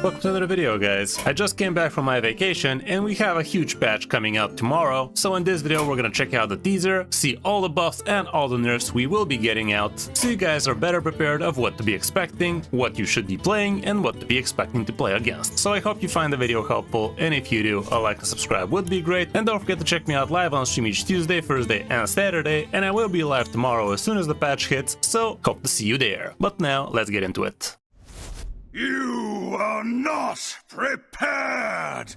Welcome to another video, guys. I just came back from my vacation and we have a huge patch coming out tomorrow, so in this video we're gonna check out the teaser, see all the buffs and all the nerfs we will be getting out, so you guys are better prepared of what to be expecting, what you should be playing, and what to be expecting to play against. So I hope you find the video helpful, and if you do, a like and subscribe would be great, and don't forget to check me out live on stream each Tuesday, Thursday and Saturday, and I will be live tomorrow as soon as the patch hits, so hope to see you there. But now, let's get into it. You are not prepared!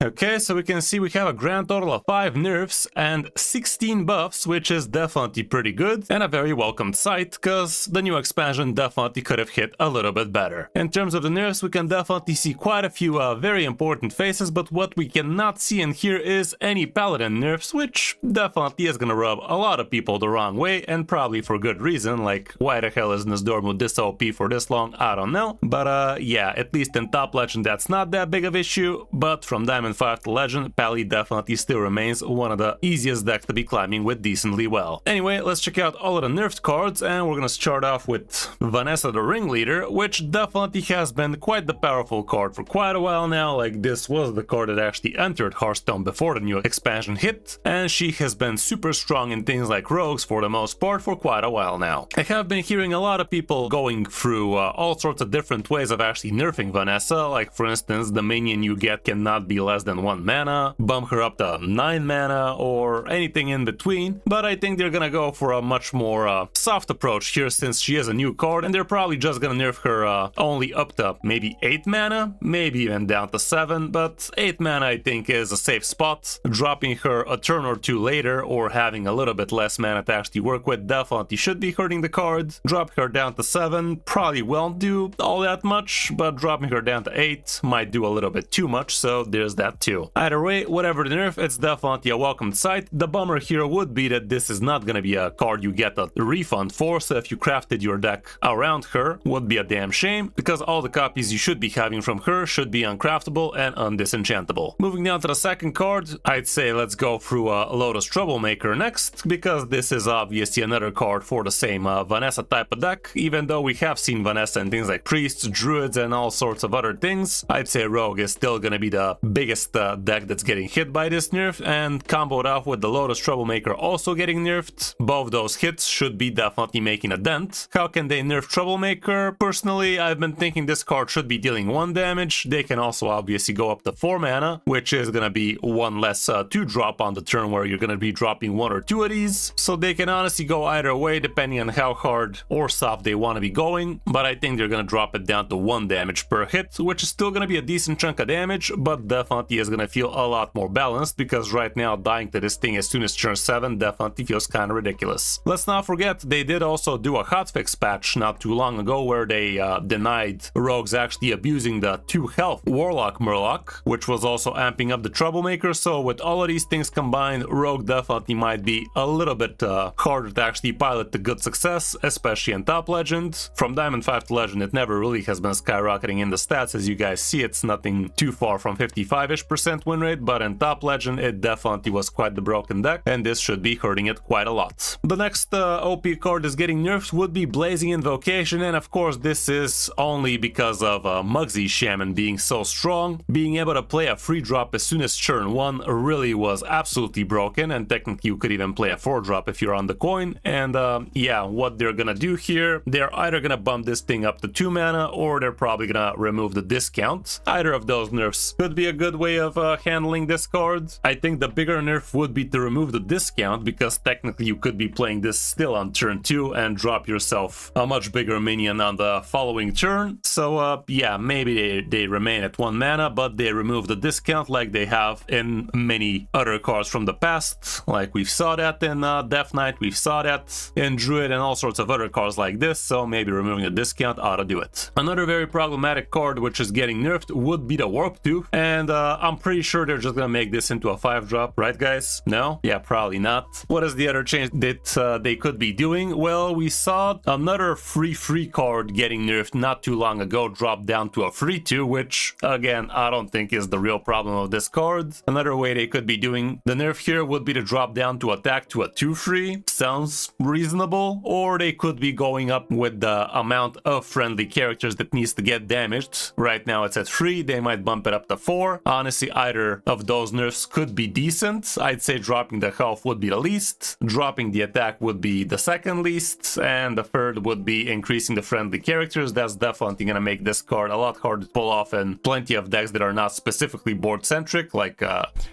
Okay, so we can see we have a grand total of 5 nerfs and 16 buffs, which is definitely pretty good and a very welcomed sight, cause the new expansion definitely could have hit a little bit better. In terms of the nerfs, we can definitely see quite a few very important faces, but what we cannot see in here is any paladin nerfs, which definitely is gonna rub a lot of people the wrong way, and probably for good reason, like why the hell is Nisdormu this OP for this long, I don't know. But yeah, at least in top legend that's not that big of issue, but from Diamond 5 to Legend, Pally definitely still remains one of the easiest decks to be climbing with decently well. Anyway, let's check out all of the nerfed cards, and we're gonna start off with Vanessa the Ringleader, which definitely has been quite the powerful card for quite a while now. Like, this was the card that actually entered Hearthstone before the new expansion hit, and she has been super strong in things like rogues for the most part for quite a while now. I have been hearing a lot of people going through all sorts of different ways of actually nerfing Vanessa, like for instance, the minion you get cannot be less than 1 mana, bump her up to 9 mana, or anything in between, but I think they're gonna go for a much more soft approach here since she is a new card, and they're probably just gonna nerf her only up to maybe 8 mana, maybe even down to 7, but 8 mana I think is a safe spot. Dropping her a turn or two later, or having a little bit less mana to actually work with, definitely should be hurting the card. Dropping her down to 7 probably won't do all that much, but dropping her down to 8 might do a little bit too much, so there's that too. Either way, whatever the nerf, it's definitely a welcome sight. The bummer here would be that this is not gonna be a card you get a refund for, so if you crafted your deck around her, would be a damn shame, because all the copies you should be having from her should be uncraftable and undisenchantable. Moving down to the second card, I'd say let's go through Lotus Troublemaker next, because this is obviously another card for the same Vanessa type of deck. Even though we have seen Vanessa in things like priests, druids, and all sorts of other things, I'd say rogue is still gonna be the biggest deck that's getting hit by this nerf, and comboed off with the Lotus Troublemaker also getting nerfed, both those hits should be definitely making a dent. How can they nerf Troublemaker? Personally, I've been thinking this card should be dealing 1 damage. They can also obviously go up to 4 mana, which is gonna be 1 less 2-drop on the turn where you're gonna be dropping 1 or 2 of these, so they can honestly go either way depending on how hard or soft they want to be going, but I think they're gonna drop it down to 1 damage per hit, which is still gonna be a decent chunk of damage, but definitely is gonna feel a lot more balanced, because right now dying to this thing as soon as turn 7 definitely feels kind of ridiculous. Let's not forget they did also do a hotfix patch not too long ago where they denied rogues actually abusing the 2 health Warlock Murloc, which was also amping up the Troublemaker, so with all of these things combined, rogue definitely might be a little bit harder to actually pilot to good success, especially in top legend. From Diamond 5 to Legend it never really has been skyrocketing in the stats, as you guys see. It's nothing too far from 55-ish% win rate, but in top legend it definitely was quite the broken deck, and this should be hurting it quite a lot. The next OP card is getting nerfed would be Blazing Invocation, and of course this is only because of Mugsy Shaman being so strong. Being able to play a free drop as soon as turn 1 really was absolutely broken, and technically you could even play a 4-drop if you're on the coin. And yeah, what they're gonna do here, they're either gonna bump this thing up to 2 mana, or they're probably gonna remove the discount. Either of those nerfs could be a good way of handling this card. I think the bigger nerf would be to remove the discount, because technically you could be playing this still on turn 2 and drop yourself a much bigger minion on the following turn. So yeah, maybe they remain at 1 mana, but they remove the discount like they have in many other cards from the past. Like we've saw that in Death Knight, we've saw that in Druid, and all sorts of other cards like this, so maybe removing the discount ought to do it. Another very problematic card which is getting nerfed would be the Warp Tooth, and I'm pretty sure they're just gonna make this into a 5-drop, right guys? No? Yeah, probably not. What is the other change that they could be doing? Well, we saw another free card getting nerfed not too long ago, dropped down to a free 2, which again, I don't think is the real problem of this card. Another way they could be doing the nerf here would be to drop down to attack to a 2 free. Sounds reasonable. Or they could be going up with the amount of friendly characters that needs to get damaged. Right now it's at 3, they might bump it up to 4. Honestly, either of those nerfs could be decent. I'd say dropping the health would be the least, dropping the attack would be the second least, and the third would be increasing the friendly characters. That's definitely gonna make this card a lot harder to pull off in plenty of decks that are not specifically board centric, like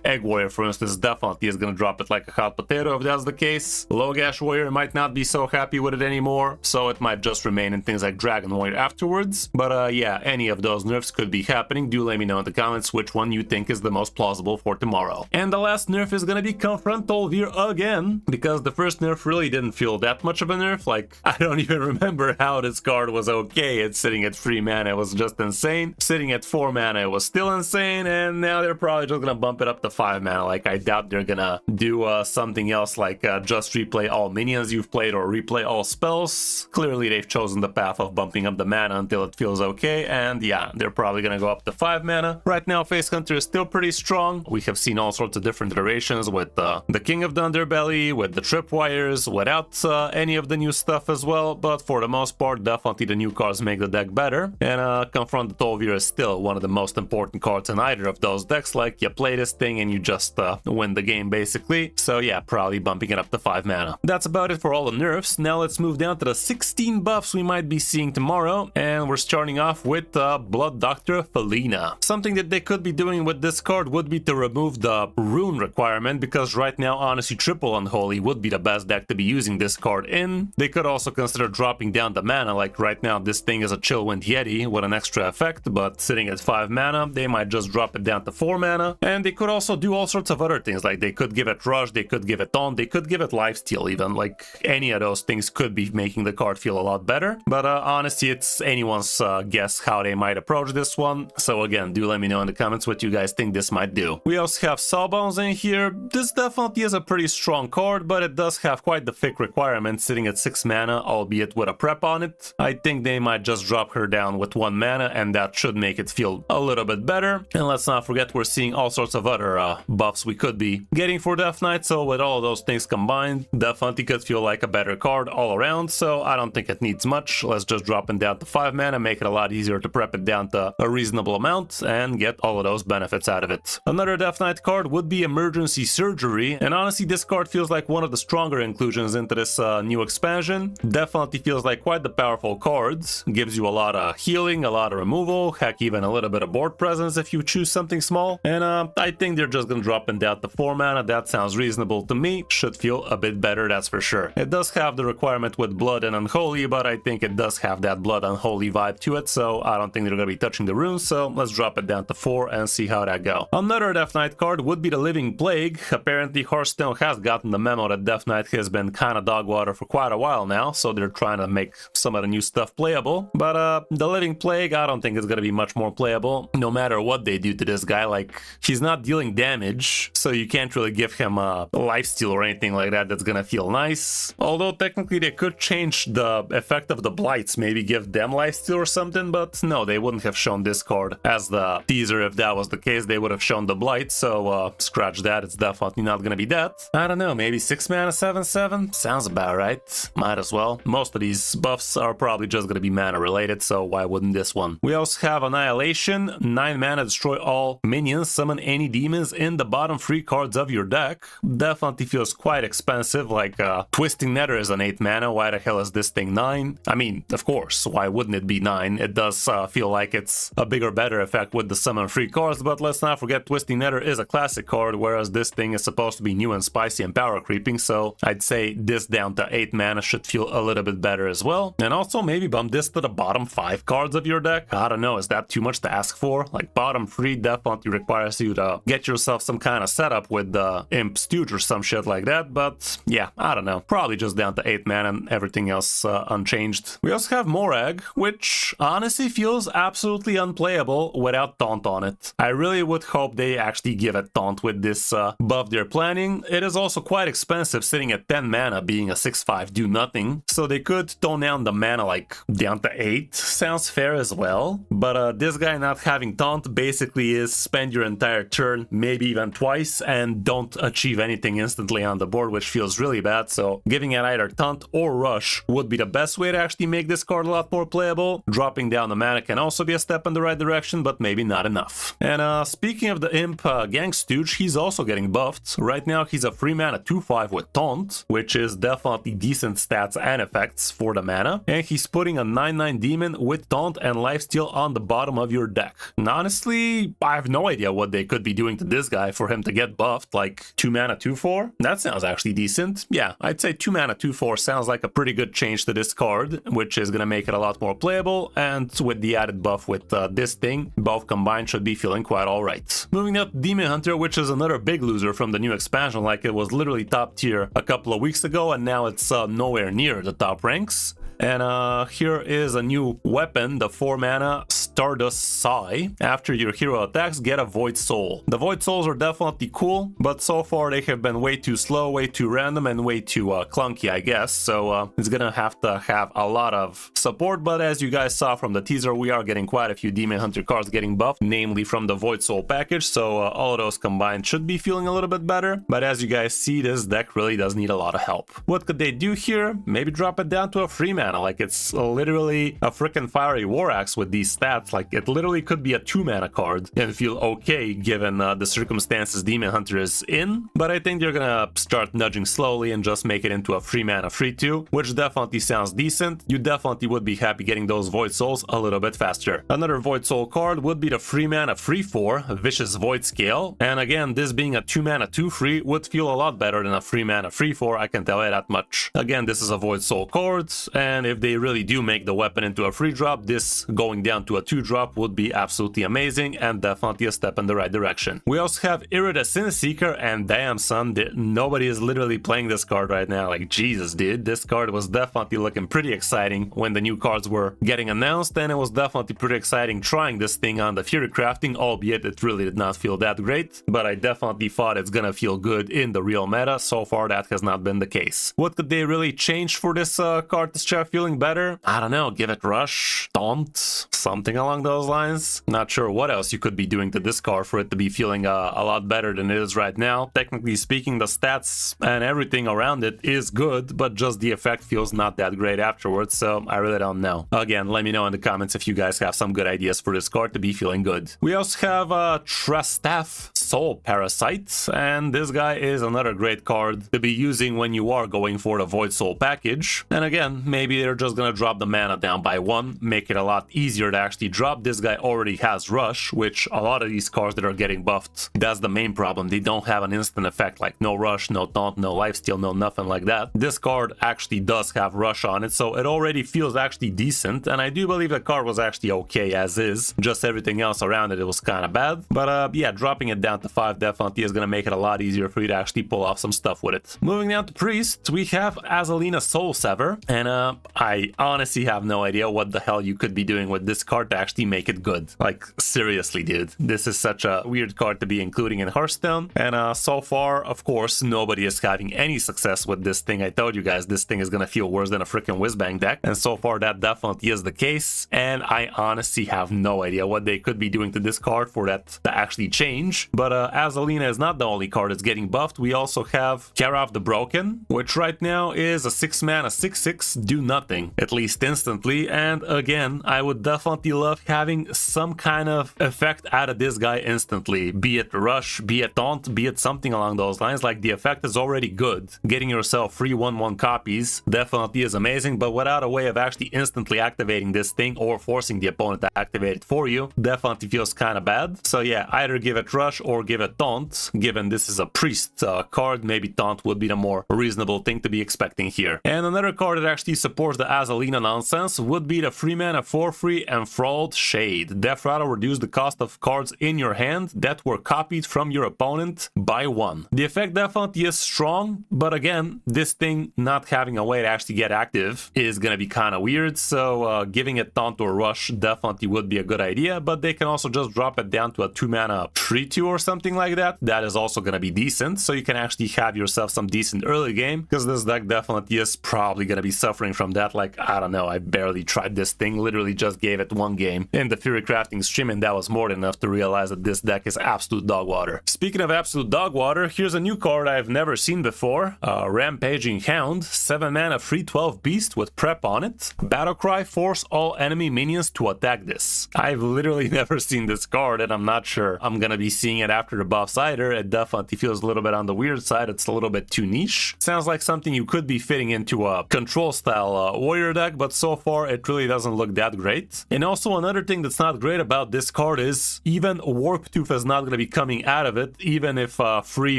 Egg Warrior for instance definitely is gonna drop it like a hot potato if that's the case. Logash Warrior might not be so happy with it anymore, so it might just remain in things like Dragon Warrior afterwards. But yeah, any of those nerfs could be happening. Do let me know in the comments which one you think is the most plausible for tomorrow. And the last nerf is gonna be Confront Olvir again, because the first nerf really didn't feel that much of a nerf. Like, I don't even remember how this card was okay. It's sitting at 3 mana, it was just insane. Sitting at 4 mana, it was still insane, and now they're probably just gonna bump it up to 5 mana. Like, I doubt they're gonna do something else like just replay all minions you've played or replay all spells. Clearly they've chosen the path of bumping up the mana until it feels okay, and yeah, they're probably gonna go up to 5 mana. Right now Face Hunter is still pretty strong. We have seen all sorts of different iterations with the King of the Underbelly, with the Tripwires, without any of the new stuff as well, but for the most part definitely the new cards make the deck better, and Confront Olvir is still one of the most important cards in either of those decks. Like, you play this thing and you just win the game basically. So yeah, probably bumping it up to 5 mana. That's about it for all the nerfs. Now let's move down to the 16 buffs we might be seeing tomorrow, and we're starting off with Blood Doctor Felina. Something that they could be doing with this card would be to remove the rune requirement, because right now honestly Triple Unholy would be the best deck to be using this card in. They could also consider dropping down the mana. Like right now this thing is a Chillwind Yeti with an extra effect, but sitting at 5 mana they might just drop it down to 4 mana. And they could also do all sorts of other things, like they could give it Rush, they could give it Taunt, they could give it Lifesteal even. Like, any of those things could be making the card feel a lot better. But honestly, it's anyone's guess how they might approach this one. So again, do let me know in the comments what you guys think this might do. We also have Sawbones in here. This definitely is a pretty strong card, but it does have quite the thick requirement, sitting at 6 mana, albeit with a prep on it. I think they might just drop her down with 1 mana, and that should make it feel a little bit better. And let's not forget we're seeing all sorts of other buffs we could be getting for Death Knight, so with all of those things combined, definitely could feel like a better card all around, so I don't think it needs much. Let's just drop it down to 5 mana, make it a lot easier to prep it down to a reasonable amount, and get all of those benefits out of it. Another Death Knight card would be Emergency Surgery, and honestly this card feels like one of the stronger inclusions into this new expansion. Definitely feels like quite the powerful cards. Gives you a lot of healing, a lot of removal, heck even a little bit of board presence if you choose something small, and I think they're just gonna drop it down to 4 mana. That sounds reasonable to me. Should feel a bit better, that's for sure. It does have the requirement with Blood and Unholy, but I think it does have that Blood Unholy vibe to it, so I don't think they're gonna be touching the runes, so let's drop it down to 4 and see how that go. Another Death Knight card would be the Living Plague. Apparently Hearthstone has gotten the memo that Death Knight has been kinda dog water for quite a while now, so they're trying to make some of the new stuff playable. But the Living Plague, I don't think it's gonna be much more playable, no matter what they do to this guy. Like, he's not dealing damage, so you can't really give him a lifesteal or anything like that that's gonna feel nice. Although technically they could change the effect of the blights, maybe give them lifesteal or something, but no, they wouldn't have shown this card as the teaser. If that was the case, they would have shown the blight, so scratch that. It's definitely not gonna be that. I don't know, maybe 6 mana 7/7? Sounds about right. Might as well. Most of these buffs are probably just gonna be mana related, so why wouldn't this one? We also have Annihilation. 9 mana, destroy all minions, summon any demons in the bottom 3 cards of your deck. Definitely feels quite expensive. Like, Twisting Nether is an 8 mana. Why the hell is this thing 9? I mean, of course, why wouldn't it be 9? It does feel like it's a bigger, better effect with the summon 3 cards, but let's not forget Twisting Nether is a classic card, whereas this thing is supposed to be new and spicy and power creeping, so I'd say this down to 8 mana should feel a little bit better as well. And also maybe bump this to the bottom 5 cards of your deck. I don't know, is that too much to ask for? Like, bottom 3 definitely requires you to get yourself some kind of setup with the Imp Stooge or some shit like that, but yeah, I don't know. Probably just down to 8 mana and everything else unchanged. We also have Morag, which honestly feels absolutely unplayable without Taunt on it. I really would hope they actually give a taunt with this buff they're planning. It is also quite expensive, sitting at 10 mana, being a 6/5 do nothing, so they could tone down the mana like down to 8. Sounds fair as well, but this guy not having taunt basically is spend your entire turn, maybe even twice, and don't achieve anything instantly on the board, which feels really bad. So giving it either taunt or rush would be the best way to actually make this card a lot more playable. Dropping down the mana can also be a step in the right direction, but maybe not enough. And speaking of the imp gang stooge, he's also getting buffed. Right now he's a free mana 2/5 with taunt, which is definitely decent stats and effects for the mana, and he's putting a 9/9 demon with taunt and lifesteal on the bottom of your deck. And honestly, I have no idea what they could be doing to this guy for him to get buffed. Like 2 mana 2/4? That sounds actually decent. Yeah, I'd say 2 mana 2/4 sounds like a pretty good change to this card, which is gonna make it a lot more playable, and with the added buff with this thing, both combined should be feeling quite alright. Moving up, Demon Hunter, which is another big loser from the new expansion. Like, it was literally top tier a couple of weeks ago, and now it's nowhere near the top ranks. And here is a new weapon, the 4 mana Stardust Sigh. After your hero attacks, get a Void Soul. The Void Souls are definitely cool, but so far they have been way too slow, way too random, and way too clunky, I guess. So it's gonna have to have a lot of support, but as you guys saw from the teaser, we are getting quite a few Demon Hunter cards getting buffed, namely from the Void Soul package, so all of those combined should be feeling a little bit better. But as you guys see, this deck really does need a lot of help. What could they do here? Maybe drop it down to a free mana. Like, it's literally a freaking Fiery War Axe with these stats. Like, it literally could be a 2 mana card and feel okay given the circumstances Demon Hunter is in. But I think they're gonna start nudging slowly and just make it into a free mana free 2, which definitely sounds decent. You definitely would be happy getting those Void Souls a little bit faster. Another Void Soul card would be the free mana free 4 Vicious Void Scale. And again, this being a 2 mana 2 free would feel a lot better than a free mana free 4, I can tell you that much. Again, this is a Void Soul card, and if they really do make the weapon into a free drop, this going down to a 2 drop would be absolutely amazing and definitely a step in the right direction. We also have Iridescent Seeker, and damn son, nobody is literally playing this card right now. Like, Jesus dude, this card was definitely looking pretty exciting when the new cards were getting announced, and it was definitely pretty exciting trying this thing on the Fury Crafting, albeit it really did not feel that great, but I definitely thought it's gonna feel good in the real meta. So far that has not been the case. What could they really change for this card to start feeling better? I don't know, give it rush, taunt, something along those lines. Not sure what else you could be doing to this card for it to be feeling a lot better than it is right now. Technically speaking, the stats and everything around it is good, but just the effect feels not that great afterwards, so I really don't know. Again, let me know in the comments if you guys have some good ideas for this card to be feeling good. We also have Trestaff Soul Parasite, and this guy is another great card to be using when you are going for the Void Soul package. And again, maybe they're just gonna drop the mana down by 1, make it a lot easier to actually drop. This guy already has Rush, which a lot of these cards that are getting buffed, that's the main problem. They don't have an instant effect, like no Rush, no Taunt, no Lifesteal, no nothing like that. This card actually does have Rush on it, so it already feels actually decent, and I do believe the card was actually okay as is. Just everything else around it was kind of bad. But yeah, dropping it down to 5 definitely is gonna make it a lot easier for you to actually pull off some stuff with it. Moving down to Priest, we have Azalina Soul Sever, and I honestly have no idea what the hell you could be doing with this card to actually make it good. Like, seriously dude, this is such a weird card to be including in Hearthstone, and so far, of course, nobody is having any success with this thing. I told you guys this thing is gonna feel worse than a freaking Whizbang deck, and so far that definitely is the case, and I honestly have no idea what they could be doing to this card for that to actually change. But Azalina is not the only card that's getting buffed. We also have Kara the Broken, which right now is a 6 mana 6/6 do nothing, at least instantly, and again, I would definitely love having some kind of effect out of this guy instantly, be it Rush, be it Taunt, be it something along those lines. Like, the effect is already good. Getting yourself free 1/1 copies definitely is amazing, but without a way of actually instantly activating this thing or forcing the opponent to activate it for you, definitely feels kind of bad. So yeah, either give it Rush or or give it Taunt. Given this is a priest card, maybe Taunt would be the more reasonable thing to be expecting here. And another card that actually supports the Azalina nonsense would be the 3-mana 4/3 Enthralled Shade. Death Rattle reduce the cost of cards in your hand that were copied from your opponent by 1. The effect definitely is strong, but again, this thing not having a way to actually get active is gonna be kind of weird, so giving it Taunt or Rush definitely would be a good idea, but they can also just drop it down to a 2-mana 3/2 or something like that. That is also gonna be decent, so you can actually have yourself some decent early game, because this deck definitely is probably gonna be suffering from that. Like, I don't know, I barely tried this thing, literally just gave it 1 game in the Fury Crafting stream, and that was more than enough to realize that this deck is absolute dog water. Speaking of absolute dog water, here's a new card I've never seen before. Rampaging Hound, 7-mana 3/12 beast with prep on it. Battlecry, force all enemy minions to attack this. I've literally never seen this card, and I'm not sure I'm gonna be seeing it after the buffs either. It definitely feels a little bit on the weird side. It's a little bit too niche. Sounds like something you could be fitting into a control style warrior deck, but so far it really doesn't look that great. And also another thing that's not great about this card is even Warp Tooth is not going to be coming out of it, even if 3,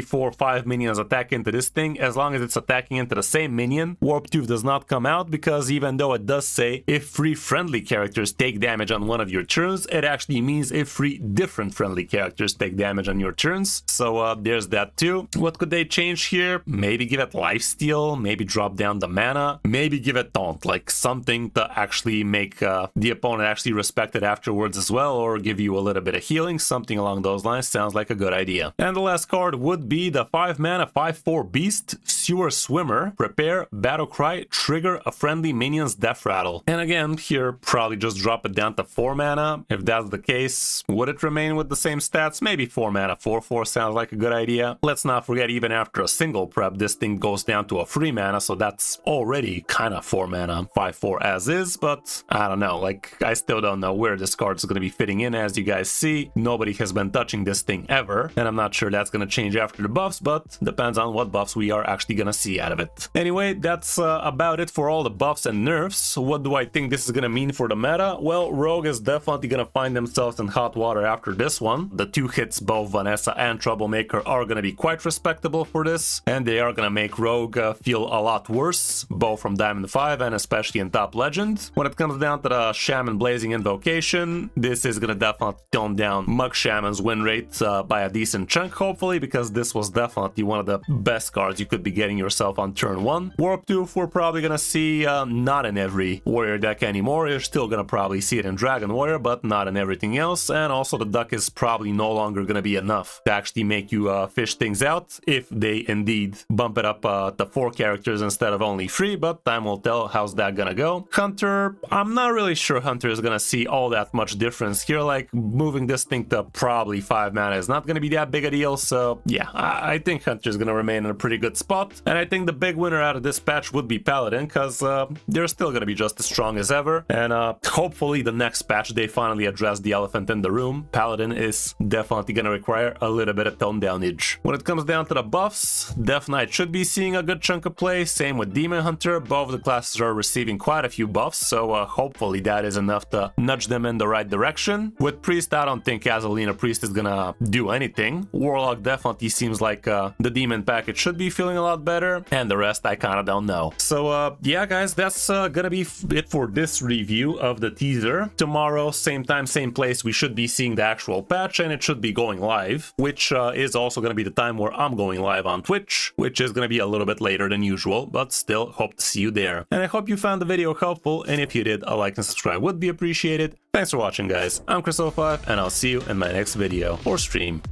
4, 5 minions attack into this thing. As long as it's attacking into the same minion, Warp Tooth does not come out, because even though it does say if 3 friendly characters take damage on one of your turns, it actually means if 3 different friendly characters take damage on your turns. So there's that too. What could they change here? Maybe give it Lifesteal, maybe drop down the mana, maybe give it Taunt, like something to actually make the opponent actually respect it afterwards as well, or give you a little bit of healing, something along those lines sounds like a good idea. And the last card would be the 5-mana 5/4 beast, Sewer Swimmer. Prepare, Battlecry, trigger a friendly minion's Death Rattle. And again, here probably just drop it down to 4 mana. If that's the case, would it remain with the same stats? Maybe 4 mana 4/4 sounds like a good idea. Let's not forget, even after a single prep, this thing goes down to a 3 mana, so that's already kind of 4 mana 5/4 as is, but I don't know, like, I still don't know where this card is going to be fitting in. As you guys see, nobody has been touching this thing ever, and I'm not sure that's going to change after the buffs, but depends on what buffs we are actually going to see out of it. Anyway, that's about it for all the buffs and nerfs. What do I think this is going to mean for the meta? Well, Rogue is definitely going to find themselves in hot water after this one. The 2 hits, both Vanessa and Troublemaker, are going to be quite respectable for this, and they are going to make Rogue feel a lot worse, both from Diamond 5 and especially in Top Legend. When it comes down to the Shaman Blazing Invocation, this is going to definitely tone down Mug Shaman's win rate by a decent chunk, hopefully, because this was definitely one of the best cards you could be getting yourself on turn 1. Warp Tooth we're probably going to see not in every warrior deck anymore. You're still going to probably see it in Dragon Warrior, but not in everything else. And also the duck is probably no longer going to be enough to actually make you fish things out, if they indeed bump it up to 4 characters instead of only 3, but time will tell how's that gonna go. Hunter, I'm not really sure Hunter is gonna see all that much difference here. Like, moving this thing to probably 5 mana is not gonna be that big a deal, so yeah, I think Hunter is gonna remain in a pretty good spot. And I think the big winner out of this patch would be Paladin, because they're still gonna be just as strong as ever, and hopefully the next patch they finally address the elephant in the room. Paladin is definitely gonna require a little bit of tone downage. When it comes down to the buffs, Death Knight should be seeing a good chunk of play, same with Demon Hunter. Both the classes are receiving quite a few buffs, so hopefully that is enough to nudge them in the right direction. With Priest, I don't think Azalina Priest is gonna do anything. Warlock definitely seems like the Demon package should be feeling a lot better, and the rest I kinda don't know. So yeah guys, that's gonna be it for this review of the teaser. Tomorrow, same time, same place, we should be seeing the actual patch, and it should be going live, which is also gonna be the time where I'm going live on Twitch, which is gonna be a little bit later than usual, but still hope to see you there. And I hope you found the video helpful, and if you did, a like and subscribe would be appreciated. Thanks for watching guys, I'm Kris05, and I'll see you in my next video or stream.